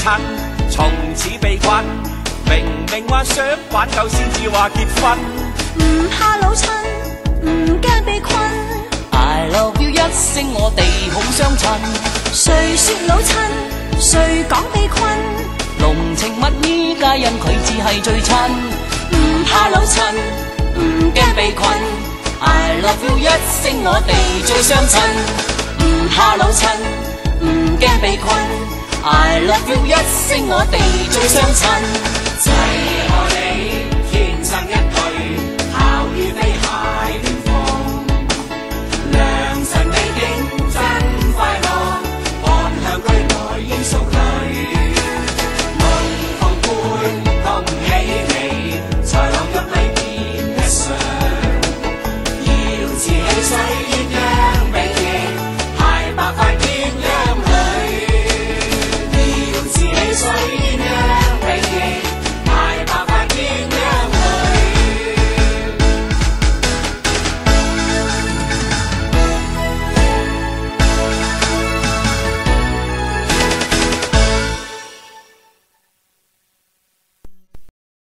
親，從此被困。明明話想挽救先至話結婚，唔怕老襯，唔驚被困。I love you 一聲我哋好相襯，誰說老襯，誰講被困？濃情蜜意皆因佢只係最親，唔怕老襯，唔驚被困。I love you 一聲我哋最相襯，唔怕老襯，唔驚被困。I love you 一聲我哋最相襯。